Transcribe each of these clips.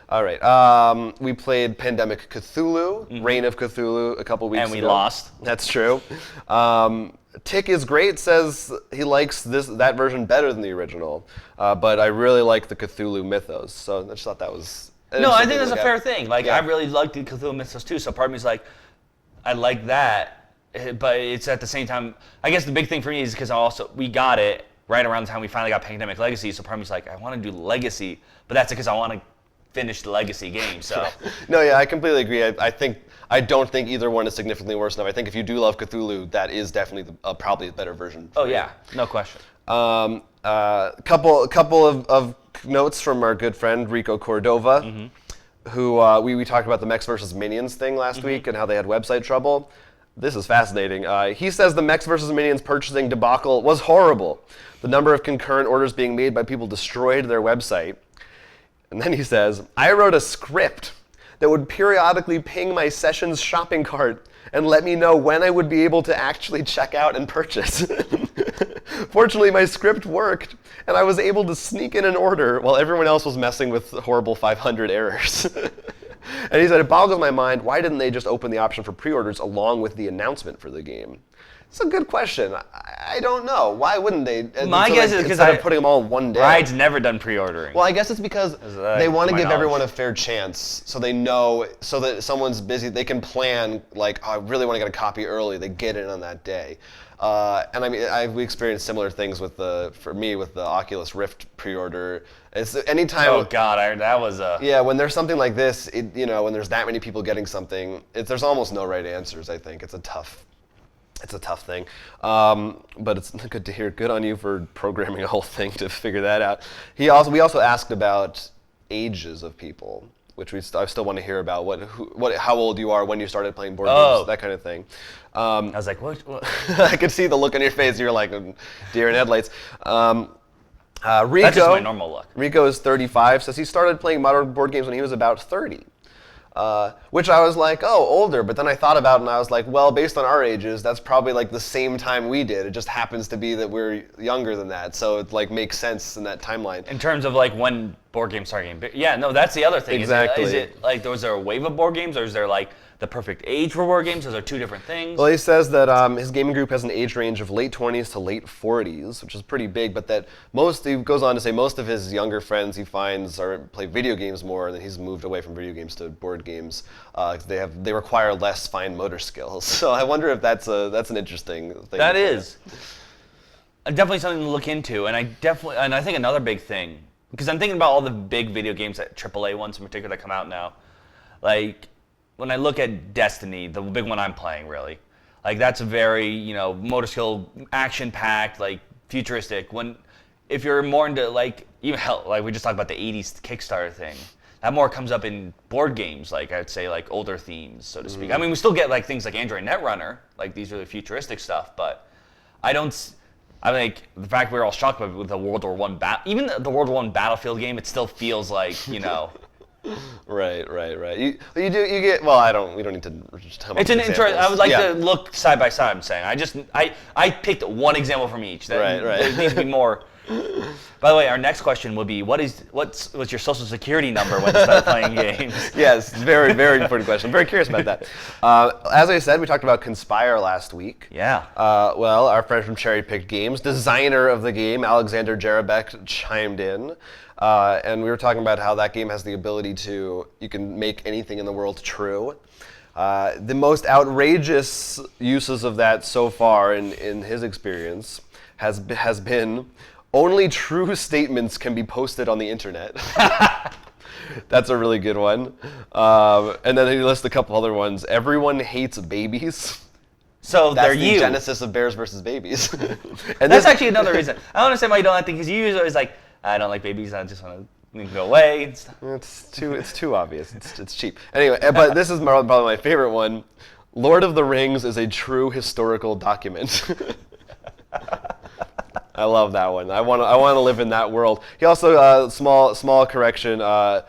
All right. We played Pandemic Cthulhu, Reign of Cthulhu, a couple weeks ago. And we lost. That's true. Tick is great, says he likes that version better than the original, but I really like the Cthulhu mythos, so I just thought that was... No, I think that's a fair thing. Like, Yeah. I really like the Cthulhu mythos too, so part of me is like, I like that, but it's at the same time, I guess the big thing for me is because we got it right around the time we finally got Pandemic Legacy, so part of me is like, I want to do Legacy, but that's because I want to finish the Legacy game, so... No, yeah, I completely agree. I don't think either one is significantly worse enough. I think if you do love Cthulhu, that is definitely probably a better version. Oh yeah, no question. Couple of notes from our good friend Rico Cordova, who we talked about the Mechs versus Minions thing last week and how they had website trouble. This is fascinating. He says the Mechs versus Minions purchasing debacle was horrible. The number of concurrent orders being made by people destroyed their website. And then he says, I wrote a script that would periodically ping my Sessions shopping cart and let me know when I would be able to actually check out and purchase. Fortunately, my script worked, and I was able to sneak in an order while everyone else was messing with horrible 500 errors. And he said, it boggles my mind, why didn't they just open the option for pre-orders along with the announcement for the game? It's a good question. I don't know. Why wouldn't they? My guess is because instead of putting them all in one day. Ride's never done pre-ordering. Well, I guess it's because they want to give everyone a fair chance, so they know, so that if someone's busy, they can plan, like, oh, I really want to get a copy early, they get it on that day. And I mean, we experienced similar things with the Oculus Rift pre-order. It's anytime. Oh God, that was a. Yeah, when there's something like this, when there's that many people getting something, there's almost no right answers. I think it's a tough thing, but it's good to hear. Good on you for programming a whole thing to figure that out. We also asked about ages of people, which I still want to hear about. How old you are when you started playing board games, that kind of thing. I was like, what? I could see the look on your face. You're like deer in headlights. Rico, that's just my normal look. Rico is 35. Says he started playing modern board games when he was about 30. Which I was like, oh, older, but then I thought about it and I was like, well, based on our ages, that's probably like the same time we did. It just happens to be that we're younger than that, so it like makes sense in that timeline. In terms of like when board games start getting big. Yeah, no, that's the other thing. Exactly. Is it like, was there a wave of board games, or is there like the perfect age for board games? Those are two different things. Well, he says that his gaming group has an age range of late 20s to late 40s, which is pretty big, but that he goes on to say most of his younger friends he finds play video games more, and then he's moved away from video games to board games. They require less fine motor skills. So I wonder if that's an interesting thing. That is. Definitely something to look into, and I think another big thing, because I'm thinking about all the big video games, that AAA ones in particular that come out now, like, when I look at Destiny, the big one I'm playing, really, like that's a very, motor skill, action-packed, like futuristic. If you're more into like, even hell, like we just talked about the 80s Kickstarter thing, that more comes up in board games, like I'd say like older themes, so to speak. I mean, we still get like things like Android Netrunner, like these really futuristic stuff, but I think the fact we were all shocked with the World War I even the World War I Battlefield game, it still feels like, Right. You get. Well, we don't need to just tell. It's an interest. I would like to look side by side. I'm saying. I picked one example from each. Right. There needs to be more. By the way, our next question would be, what's your social security number when you start playing games? Yes, very, very important question. I'm very curious about that. As I said, we talked about Conspire last week. Yeah. Well, our friend from Cherry Picked Games, designer of the game, Alexander Jarabek, chimed in. And we were talking about how that game has the ability you can make anything in the world true. The most outrageous uses of that so far in his experience has been only true statements can be posted on the internet. That's a really good one. And then he lists a couple other ones. Everyone hates babies. So That's they're the genesis of Bears versus Babies. And that's actually another reason. I don't understand why you don't like things, because you usually always like, I don't like babies, I just want to go away and stuff. It's too obvious. It's cheap. Anyway, but this is probably my favorite one. Lord of the Rings is a true historical document. I love that one. I want to live in that world. He also small correction. I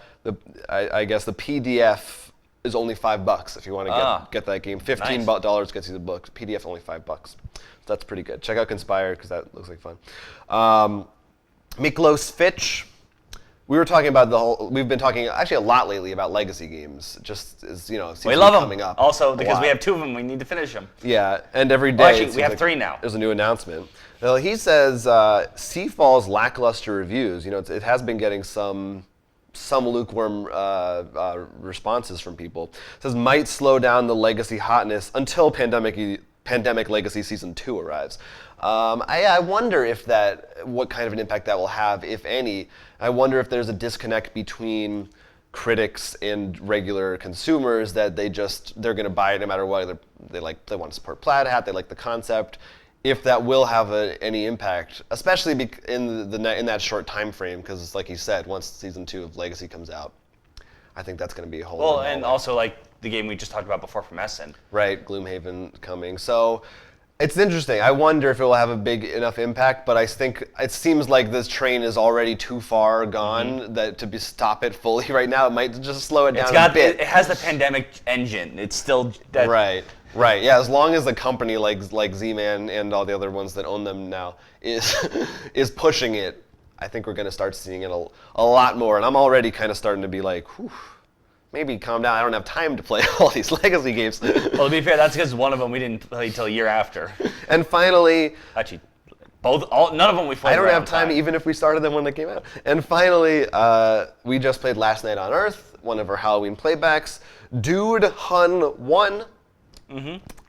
guess the PDF is only $5 if you want to get that game. $15 gets you the book. PDF only $5. So that's pretty good. Check out Conspire because that looks like fun. Miklos Fitch we were talking about we've been talking actually a lot lately about legacy games. Just as it seems We to love be them. coming up. Also, a because lot. we have 2 of them, we need to finish them. Yeah, and every day. Well, actually, it we have seems 3 now. There's a new announcement. Well, he says Seafall's lackluster reviews. It has been getting some lukewarm responses from people. It says might slow down the legacy hotness until Pandemic Legacy Season 2 arrives. I wonder what kind of an impact that will have, if any. I wonder if there's a disconnect between critics and regular consumers that they're going to buy it no matter what. They want to support Plaid Hat, they like the concept. If that will have any impact, especially in that short time frame, because like you said, once Season 2 of Legacy comes out, I think that's going to be a whole. Well, and also like the game we just talked about before from Essen. Right, Gloomhaven coming. So it's interesting. I wonder if it will have a big enough impact, but I think it seems like this train is already too far gone that to stop it fully right now. It might just slow it down a bit. It has the pandemic engine. It's still that. Right. Yeah. As long as the company like Z-Man and all the other ones that own them now is pushing it, I think we're going to start seeing it a lot more. And I'm already kind of starting to be like, whew, maybe calm down. I don't have time to play all these legacy games. Well, to be fair, that's because one of them we didn't play till a year after. And finally, actually, none of them we played. I don't have time, even if we started them when they came out. And finally, we just played Last Night on Earth, one of our Halloween playbacks. Dude Hun 1.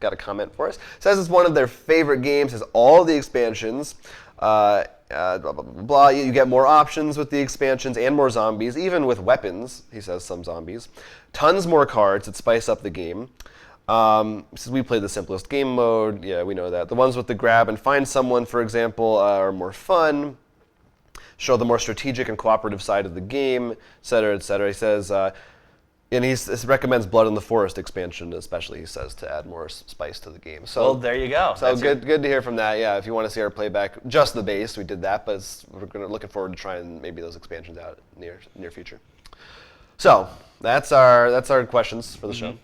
Got a comment for us. Says it's one of their favorite games. Has all the expansions. Blah, blah, blah, blah. You get more options with the expansions and more zombies, even with weapons. He says some zombies. Tons more cards that spice up the game. Says we played the simplest game mode. Yeah, we know that. The ones with the grab and find someone, for example, are more fun. Show the more strategic and cooperative side of the game, et cetera, et cetera. He says. And he recommends Blood in the Forest expansion, especially, he says, to add more spice to the game. So, well, there you go. So good to hear from that. Yeah, if you want to see our playback, just the base, we did that, but we're looking forward to trying maybe those expansions out near future. So that's our questions for the show.